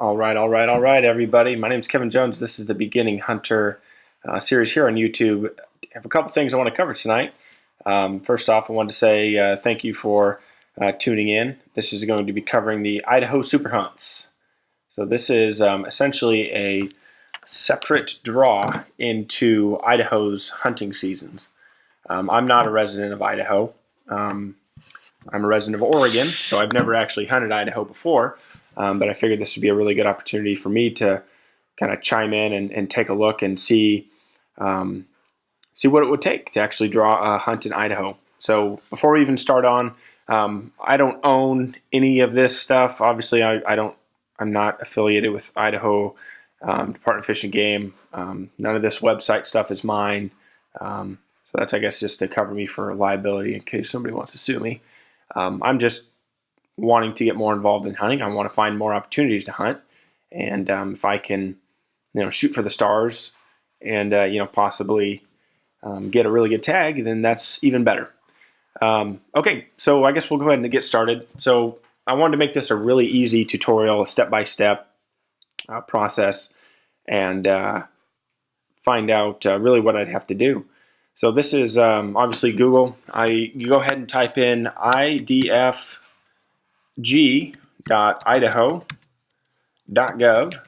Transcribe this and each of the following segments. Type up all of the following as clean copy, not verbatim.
All right, everybody. My name is Kevin Jones. This is the Beginning Hunter series here on YouTube. I have a couple things I want to cover tonight. First off, I wanted to say thank you for tuning in. This is going to be covering the Idaho Super Hunts. So this is essentially a separate draw into Idaho's hunting seasons. I'm not a resident of Idaho. I'm a resident of Oregon, so I've never actually hunted Idaho before. But I figured this would be a really good opportunity for me to kind of chime in and take a look and see what it would take to actually draw a hunt in Idaho. So before we even start on, I don't own any of this stuff. Obviously, I'm not affiliated with Idaho Department of Fish and Game. None of this website stuff is mine. So that's, I guess, just to cover me for liability in case somebody wants to sue me. I'm just wanting to get more involved in hunting. I want to find more opportunities to hunt, and if I can, shoot for the stars and possibly get a really good tag, then that's even better. Okay, so I guess we'll go ahead and get started. So I wanted to make this a really easy tutorial, a step-by-step process, and find out really what I'd have to do. So this is obviously Google. You go ahead and type in idfg.idaho.gov.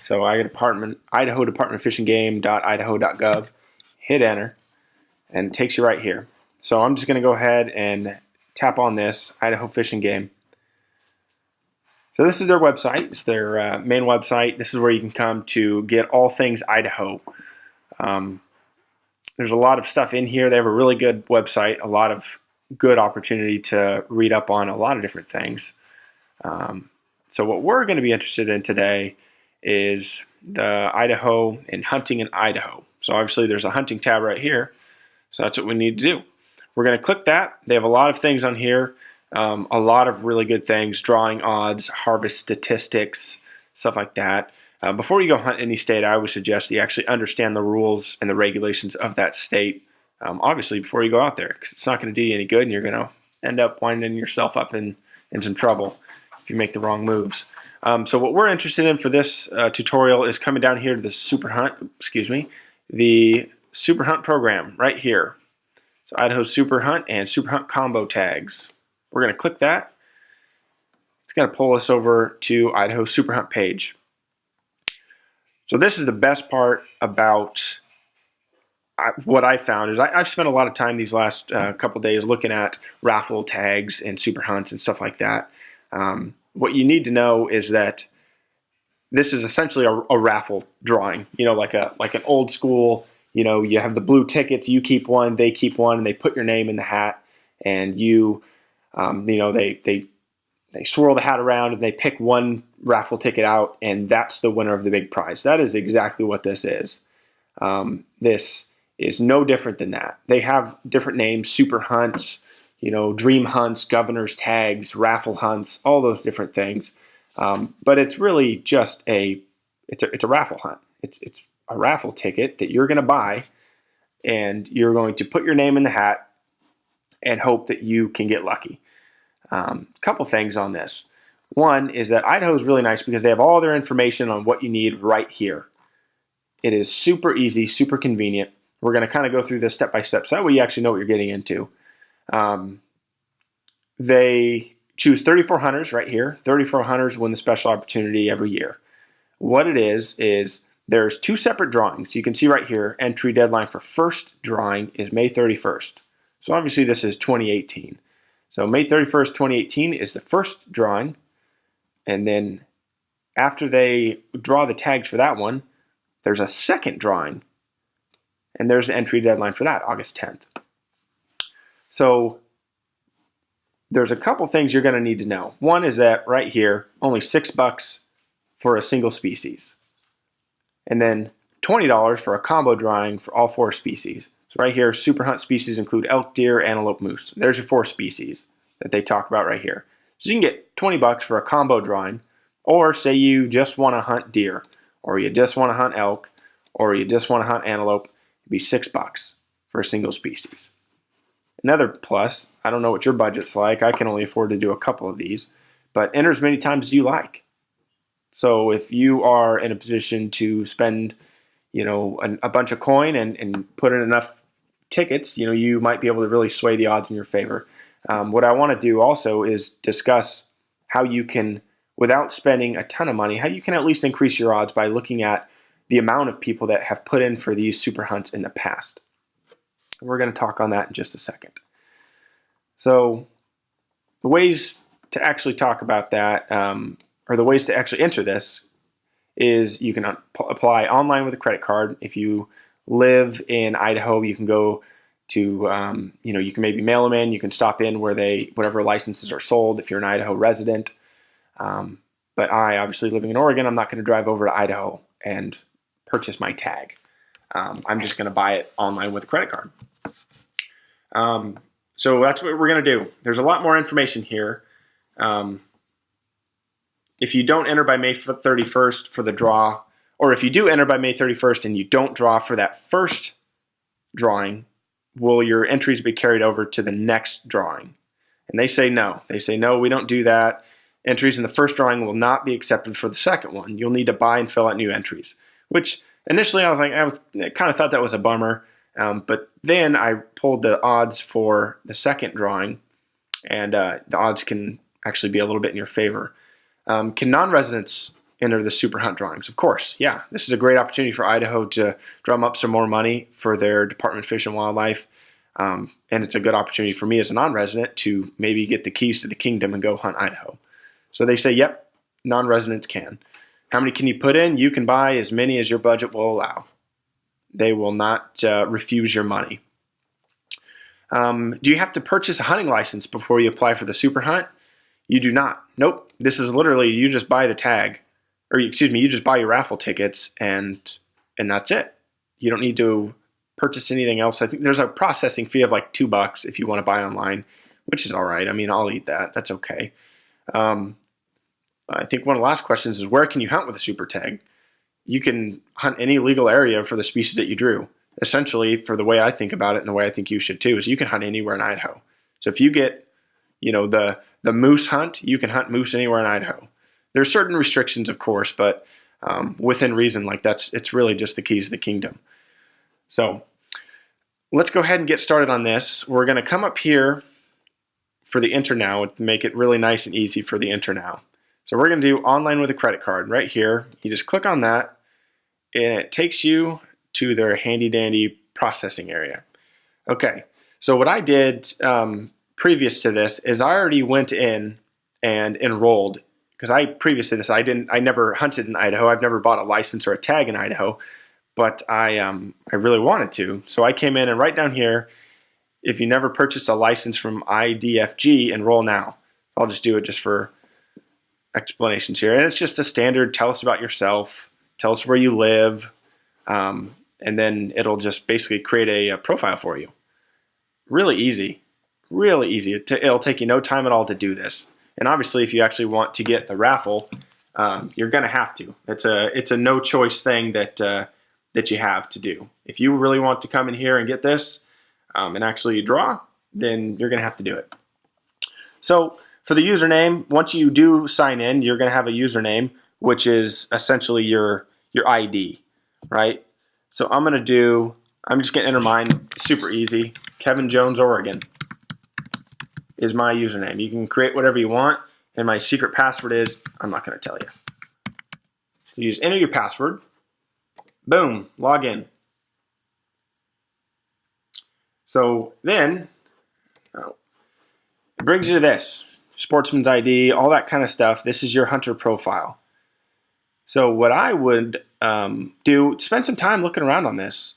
So Idaho Department of Fish and Game.idaho.gov. Hit enter, and it takes you right here. So I'm just going to go ahead and tap on this, Idaho Fish and Game. So this is their website. It's their main website. This is where you can come to get all things Idaho. There's a lot of stuff in here. They have a really good website, a lot of good opportunity to read up on a lot of different things. So what we're going to be interested in today is the Idaho and hunting in Idaho. So obviously there's a hunting tab right here. So that's what we need to do. We're going to click that. They have a lot of things on here, a lot of really good things, drawing odds, harvest statistics, stuff like that. Before you go hunt any state, I would suggest that you actually understand the rules and the regulations of that state, obviously, before you go out there, because it's not going to do you any good, and you're going to end up winding yourself up in some trouble if you make the wrong moves. So what we're interested in for this tutorial is coming down here to the Super Hunt program right here. So Idaho Super Hunt and Super Hunt combo tags. We're going to click that. It's going to pull us over to Idaho Super Hunt page. So this is the best part about what I found is I've spent a lot of time these last couple days looking at raffle tags and super hunts and stuff like that. What you need to know is that this is essentially a raffle drawing. Like an old school. You have the blue tickets. You keep one, they keep one, and they put your name in the hat, and they swirl the hat around and they pick one raffle ticket out, and that's the winner of the big prize. That is exactly what this is. This is no different than that. They have different names: super hunts, dream hunts, governor's tags, raffle hunts, all those different things. But it's really just it's a raffle hunt. It's a raffle ticket that you're going to buy, and you're going to put your name in the hat and hope that you can get lucky. A couple things on this. One is that Idaho is really nice because they have all their information on what you need right here. It is super easy, super convenient. We're going to kind of go through this step by step so that way you actually know what you're getting into. They choose 34 hunters right here. 34 hunters win the special opportunity every year. What it is there's two separate drawings. You can see right here, entry deadline for first drawing is May 31st. So obviously this is 2018. So May 31st, 2018 is the first drawing, and then after they draw the tags for that one, there's a second drawing, and there's the entry deadline for that, August 10th. So there's a couple things you're going to need to know. One is that right here, only $6 for a single species, and then $20 for a combo drawing for all 4 species. So right here, super hunt species include elk, deer, antelope, moose. There's your 4 species that they talk about right here. So you can get $20 for a combo drawing, or say you just want to hunt deer, or you just want to hunt elk, or you just want to hunt antelope. It'd be $6 for a single species. Another plus, I don't know what your budget's like. I can only afford to do a couple of these, but enter as many times as you like. So if you are in a position to spend, a bunch of coin and put in enough tickets, you might be able to really sway the odds in your favor. What I want to do also is discuss how you can, without spending a ton of money, how you can at least increase your odds by looking at the amount of people that have put in for these super hunts in the past. We're going to talk on that in just a second. So the ways to actually talk about that, or the ways to actually enter this, is you can apply online with a credit card. If you live in Idaho, you can go to, you can maybe mail them in. You can stop in whatever licenses are sold if you're an Idaho resident. But I, obviously living in Oregon, I'm not going to drive over to Idaho and purchase my tag. I'm just going to buy it online with a credit card. So that's what we're going to do. There's a lot more information here. If you don't enter by May 31st for the draw, or if you do enter by May 31st and you don't draw for that first drawing, will your entries be carried over to the next drawing? And they say no. They say, no, we don't do that. Entries in the first drawing will not be accepted for the second one. You'll need to buy and fill out new entries, which initially I kind of thought that was a bummer. But then I pulled the odds for the second drawing, and the odds can actually be a little bit in your favor. Can non-residents enter the Super Hunt drawings? Of course, yeah. This is a great opportunity for Idaho to drum up some more money for their Department of Fish and Wildlife. And it's a good opportunity for me as a non-resident to maybe get the keys to the kingdom and go hunt Idaho. So they say, yep, non-residents can. How many can you put in? You can buy as many as your budget will allow. They will not refuse your money. Do you have to purchase a hunting license before you apply for the Super Hunt? You do not. Nope. This is literally, you just buy the tag, or excuse me, you just buy your raffle tickets and that's it. You don't need to purchase anything else. I think there's a processing fee of like $2 if you want to buy online, which is all right. I mean, I'll eat that. That's okay. I think one of the last questions is, where can you hunt with a super tag? You can hunt any legal area for the species that you drew. Essentially, for the way I think about it, and the way I think you should too, is you can hunt anywhere in Idaho. So if you get, the moose hunt, you can hunt moose anywhere in Idaho. There's certain restrictions, of course, but within reason, it's really just the keys to the kingdom. So let's go ahead and get started on this. We're going to come up here for the enter now and make it really nice and easy for the enter now. So we're going to do online with a credit card right here. You just click on that, and it takes you to their handy dandy processing area. Okay, so what I did previous to this is I already went in and enrolled, because previous to this I never hunted in Idaho. I've never bought a license or a tag in Idaho, but I really wanted to. So I came in, and right down here, if you never purchased a license from IDFG, enroll now. I'll just do it just for explanations here. And it's just a standard, tell us about yourself, tell us where you live, and then it'll just basically create a profile for you. Really easy. Really easy. It'll take you no time at all to do this. And obviously, if you actually want to get the raffle, you're going to have to. It's a no choice thing that you have to do. If you really want to come in here and get this and actually draw, then you're going to have to do it. So for the username, once you do sign in, you're going to have a username, which is essentially your ID, right? So I'm just going to enter mine. Super easy. Kevin Jones, Oregon is my username. You can create whatever you want, and my secret password is, I'm not going to tell you. So you just enter your password. Boom, log in. So then, it brings you to this. Sportsman's ID, all that kind of stuff. This is your hunter profile. So what I would do, spend some time looking around on this.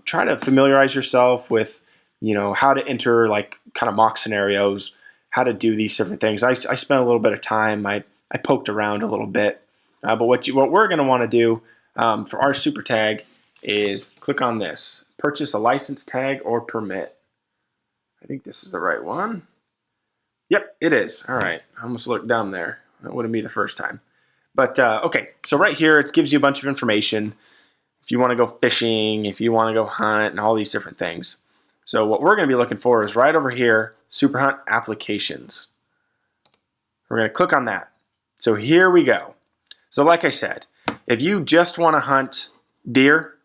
Try to familiarize yourself with, how to enter like kind of mock scenarios, how to do these different things. I spent a little bit of time. I poked around a little bit. But what we're going to want to do for our super tag is click on this. Purchase a license tag or permit. I think this is the right one. Yep, it is. All right. I almost looked down there. That wouldn't be the first time. But, okay, so right here, it gives you a bunch of information. If you want to go fishing, if you want to go hunt, and all these different things. So what we're going to be looking for is right over here, Super Hunt applications. We're going to click on that. So here we go. So like I said, if you just want to hunt deer,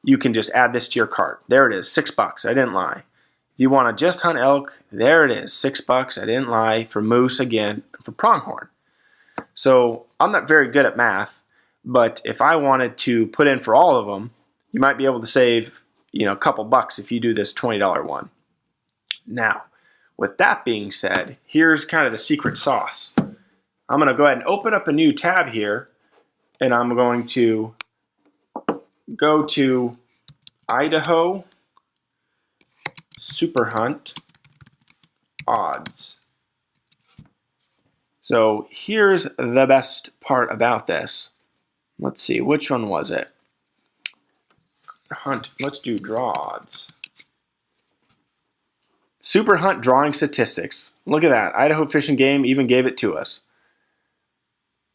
you can just add this to your cart. There it is, $6. I didn't lie. If you want to just hunt elk, there it is, $6. I didn't lie. For moose, again, for pronghorn. So I'm not very good at math, but if I wanted to put in for all of them, you might be able to save, a couple bucks if you do this $20 one. Now, with that being said, here's kind of the secret sauce. I'm going to go ahead and open up a new tab here, and I'm going to go to Idaho Super Hunt odds. So here's the best part about this. Let's see, which one was it? Hunt, let's do draw odds. Super Hunt drawing statistics. Look at that. Idaho Fish and Game even gave it to us.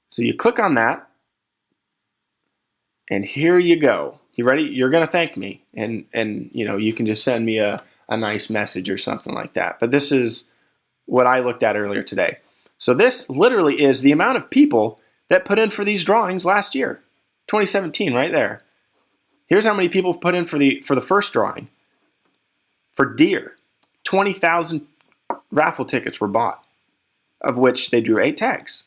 So you click on that, and here you go. You ready? You're going to thank me, and you can just send me a nice message or something like that. But this is what I looked at earlier today. So this literally is the amount of people that put in for these drawings last year, 2017, right there. Here's how many people put in for the first drawing. For deer, 20,000 raffle tickets were bought, of which they drew 8 tags.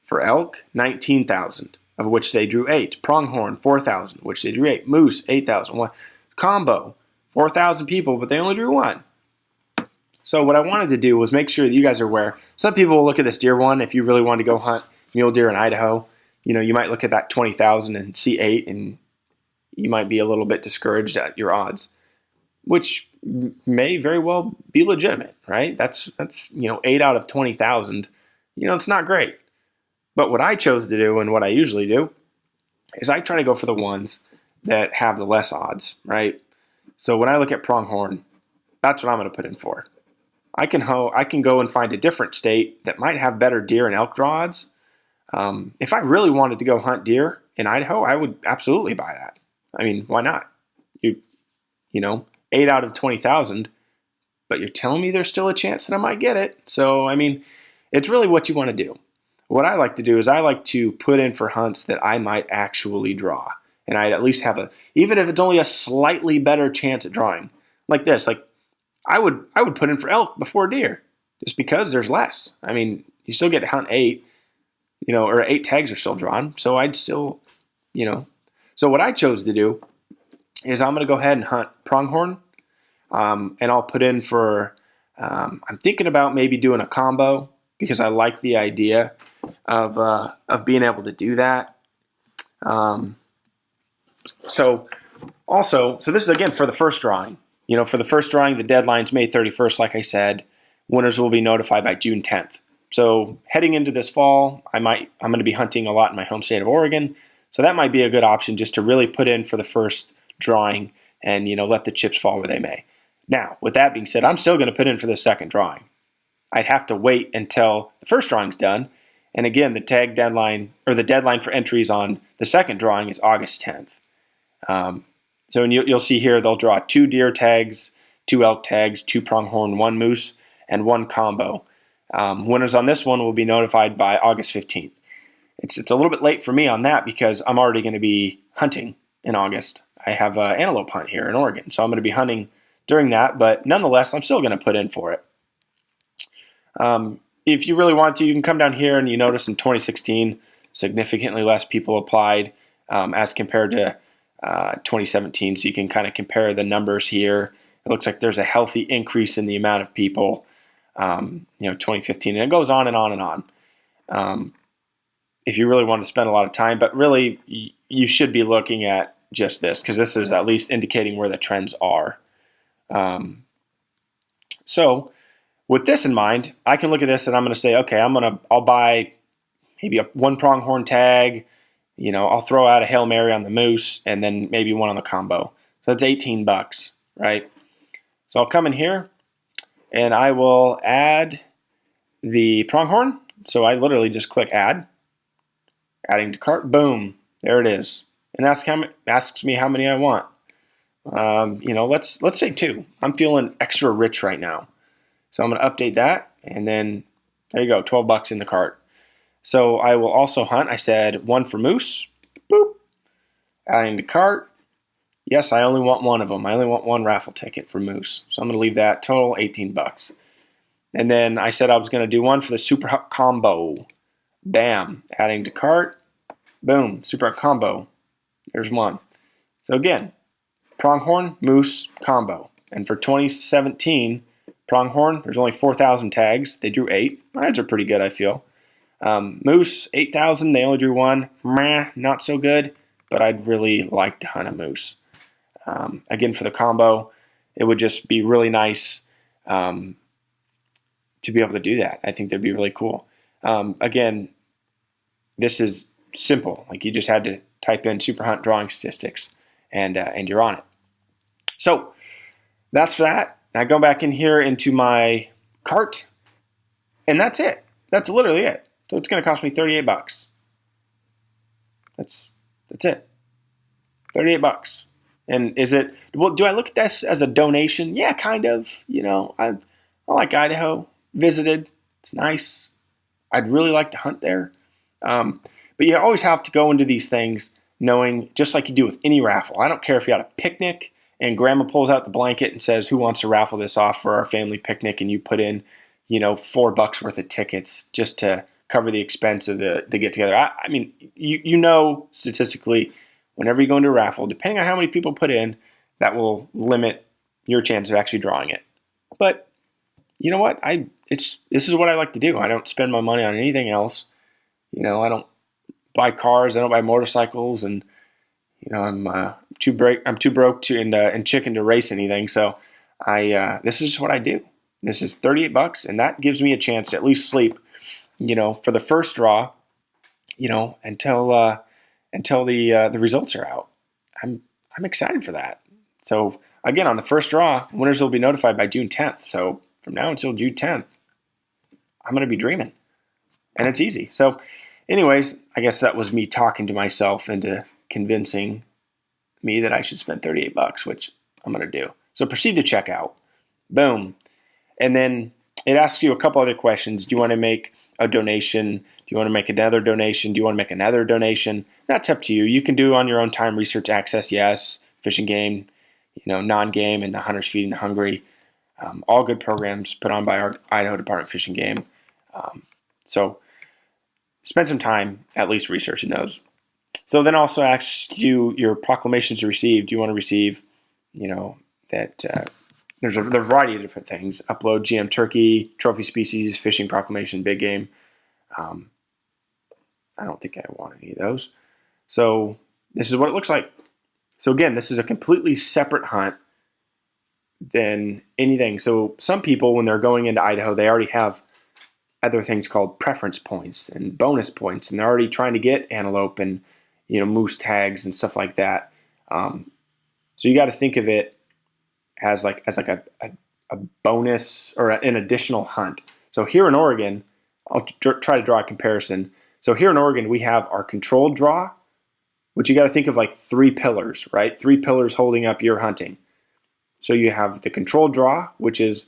For elk, 19,000, of which they drew 8. Pronghorn, 4,000, which they drew 8. Moose, 8,000. Combo, 4,000 people, but they only drew 1. So what I wanted to do was make sure that you guys are aware. Some people will look at this deer one if you really want to go hunt mule deer in Idaho. You might look at that 20,000 and see 8, and you might be a little bit discouraged at your odds, which may very well be legitimate, right? That's 8 out of 20,000. It's not great. But what I chose to do, and what I usually do, is I try to go for the ones that have the less odds, right? So when I look at pronghorn, that's what I'm going to put in for. I can go and find a different state that might have better deer and elk draw odds. If I really wanted to go hunt deer in Idaho, I would absolutely buy that. I mean, why not? 8 out of 20,000, but you're telling me there's still a chance that I might get it. So, it's really what you want to do. What I like to do is I like to put in for hunts that I might actually draw. And I'd at least have even if it's only a slightly better chance at drawing. Like this, I would put in for elk before deer, just because there's less. You still get to hunt 8, or 8 tags are still drawn. So I'd still, So what I chose to do is I'm going to go ahead and hunt pronghorn, and I'll put in for, I'm thinking about maybe doing a combo because I like the idea of being able to do that. So this is again for the first drawing. For the first drawing, the deadline's May 31st, like I said. Winners will be notified by June 10th. So heading into this fall, I'm going to be hunting a lot in my home state of Oregon. So that might be a good option just to really put in for the first drawing and, let the chips fall where they may. Now, with that being said, I'm still going to put in for the second drawing. I'd have to wait until the first drawing's done. And again, the tag deadline, or the deadline for entries on the second drawing is August 10th. So you'll see here, they'll draw 2 deer tags, 2 elk tags, 2 pronghorn, 1 moose, and 1 combo. Winners on this one will be notified by August 15th. It's a little bit late for me on that because I'm already going to be hunting in August. I have an antelope hunt here in Oregon, so I'm going to be hunting during that, but nonetheless, I'm still going to put in for it. If you really want to, you can come down here and you notice in 2016, significantly less people applied as compared to 2017. So you can kind of compare the numbers here. It looks like there's a healthy increase in the amount of people, 2015, and it goes on and on and on. If you really want to spend a lot of time, but really you should be looking at just this because this is at least indicating where the trends are. So with this in mind, I can look at this and I'm going to say, okay, I'll buy maybe one pronghorn tag. I'll throw out a Hail Mary on the moose and then maybe one on the combo. So that's $18, right? So I'll come in here and I will add the pronghorn. So I literally just click add, adding to cart, boom, there it is. And asks me how many I want. Let's say 2. I'm feeling extra rich right now. So I'm going to update that, and then there you go, $12 in the cart. So I will also hunt. I said one for moose. Boop. Adding to cart. Yes, I only want one of them. I only want one raffle ticket for moose. So I'm going to leave that. Total $18. And then I said I was going to do one for the Super Hunt combo. Bam. Adding to cart. Boom. Super Hunt combo. There's one. So again, pronghorn, moose, combo. And for 2017, pronghorn, there's only 4,000 tags. They drew 8. My odds are pretty good, I feel. Moose, 8,000. They only drew 1. Meh, not so good. But I'd really like to hunt a moose. Again, for the combo, it would just be really nice to be able to do that. I think that'd be really cool. Again, this is simple. Like, you just had to type in Super Hunt drawing statistics, and you're on it. So that's for that. Now go back in here into my cart, and that's it. That's literally it. So it's going to cost me $38. That's it. $38. And is it, well, do I look at this as a donation? Yeah, kind of. You know, I like Idaho. Visited. It's nice. I'd really like to hunt there. But you always have to go into these things knowing, just like you do with any raffle. I don't care if you got a picnic and grandma pulls out the blanket and says, who wants to raffle this off for our family picnic? And you put in, $4 worth of tickets just to cover the expense of the get together. I mean, you know, statistically, whenever you go into a raffle, depending on how many people put in, that will limit your chance of actually drawing it. But you know what? This is what I like to do. I don't spend my money on anything else. I don't buy cars. I don't buy motorcycles, and I'm too broke to and chicken to race anything. So this is what I do. This is $38, and that gives me a chance to at least sleep, for the first draw, until the results are out. I'm excited for that. So again, on the first draw, winners will be notified by June 10th. So from now until June 10th, I'm going to be dreaming, and it's easy. So anyways, I guess that was me talking to myself into convincing me that I should spend $38, which I'm going to do. So proceed to checkout. Boom. And then it asks you a couple other questions. Do you want to make a donation? Do you want to make another donation? Do you want to make another donation? That's up to you. You can do on your own time. Research access, yes. Fishing game, non-game, and the Hunters Feeding the Hungry. All good programs put on by our Idaho Department of Fish and Game. So spend some time at least researching those. So then also asks you your proclamations to receive. Do you want to receive, that there's a variety of different things. Upload GM turkey, trophy species, fishing proclamation, big game. I don't think I want any of those. So this is what it looks like. So again, this is a completely separate hunt than anything. So some people, when they're going into Idaho, they already have other things called preference points and bonus points, and they're already trying to get antelope and moose tags and stuff like that. So you got to think of it as like a bonus or an additional hunt. So here in Oregon, I'll try to draw a comparison. So here in Oregon, we have our controlled draw, which you got to think of like 3 pillars, right? 3 pillars holding up your hunting. So you have the controlled draw, which is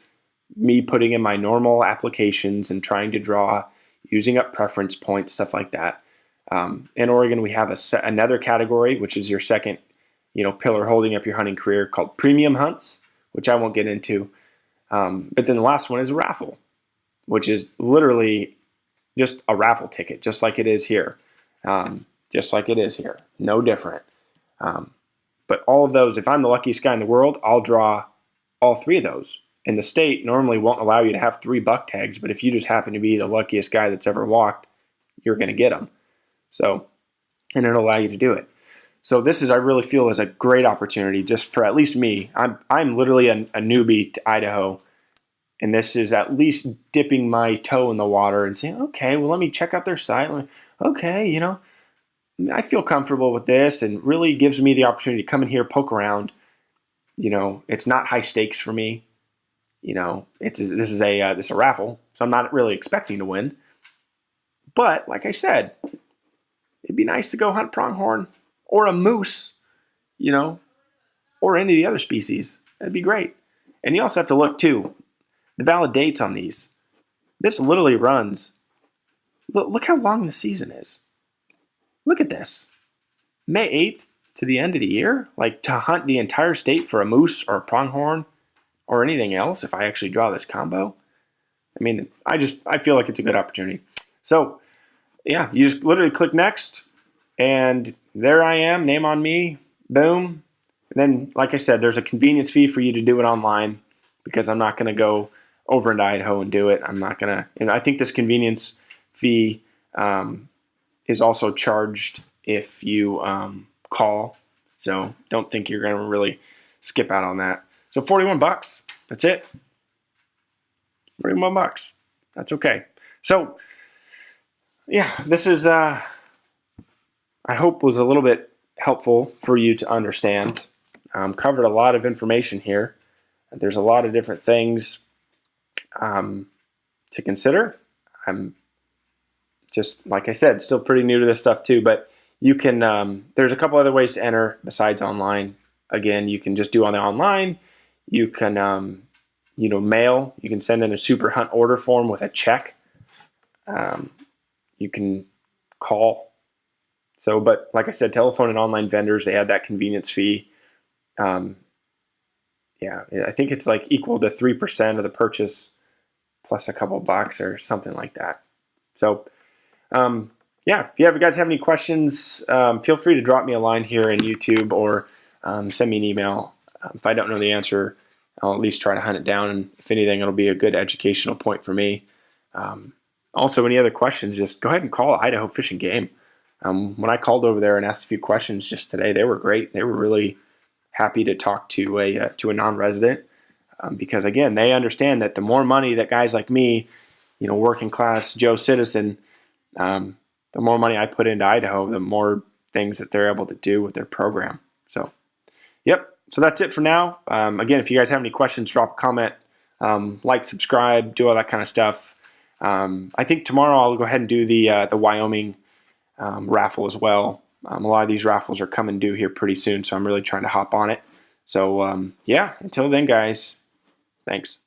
me putting in my normal applications and trying to draw, using up preference points, stuff like that. In Oregon, we have another category, which is your second, pillar holding up your hunting career, called premium hunts, which I won't get into. But then the last one is a raffle, which is literally just a raffle ticket, just like it is here. No different. But all of those, if I'm the luckiest guy in the world, I'll draw all 3 of those. And the state normally won't allow you to have 3 buck tags, but if you just happen to be the luckiest guy that's ever walked, you're going to get them. So, and it'll allow you to do it. So this is, I really feel, is a great opportunity just for at least me. I'm literally a newbie to Idaho, and this is at least dipping my toe in the water and saying, okay, well, let me check out their site. Okay, I feel comfortable with this, and really gives me the opportunity to come in here, poke around. It's not high stakes for me. This is a raffle, so I'm not really expecting to win. But like I said, it'd be nice to go hunt pronghorn or a moose, or any of the other species. That'd be great. And you also have to look too, the valid dates on these. This literally runs Look how long the season is. Look at this. May 8th to the end of the year? Like, to hunt the entire state for a moose or a pronghorn or anything else if I actually draw this combo? I mean, I feel like it's a good opportunity. So, yeah, you just literally click next, and there I am, name on me, boom. And then, like I said, there's a convenience fee for you to do it online because I'm not going to go over into Idaho and do it. I'm not going to, and I think this convenience fee is also charged if you call. So don't think you're going to really skip out on that. So $41, that's it. $41, that's okay. So yeah, this is, I hope was a little bit helpful for you to understand. Covered a lot of information here. There's a lot of different things to consider. I'm just, like I said, still pretty new to this stuff too, but you can, there's a couple other ways to enter besides online. Again, you can just do on the online. You can, mail. You can send in a Super Hunt order form with a check. You can call. So, but like I said, telephone and online vendors, they add that convenience fee. Yeah, I think it's like equal to 3% of the purchase plus a couple bucks or something like that. So, yeah, if you guys have any questions, feel free to drop me a line here in YouTube or send me an email. If I don't know the answer, I'll at least try to hunt it down, and if anything, it'll be a good educational point for me. Also, any other questions, just go ahead and call Idaho Fish and Game. When I called over there and asked a few questions just today, they were great. They were really happy to talk to a non-resident because, again, they understand that the more money that guys like me, working class Joe citizen, the more money I put into Idaho, the more things that they're able to do with their program. So, yep. So that's it for now. Again, if you guys have any questions, drop a comment, like, subscribe, do all that kind of stuff. I think tomorrow I'll go ahead and do the Wyoming raffle as well. A lot of these raffles are coming due here pretty soon, so I'm really trying to hop on it. So, yeah, until then, guys, thanks.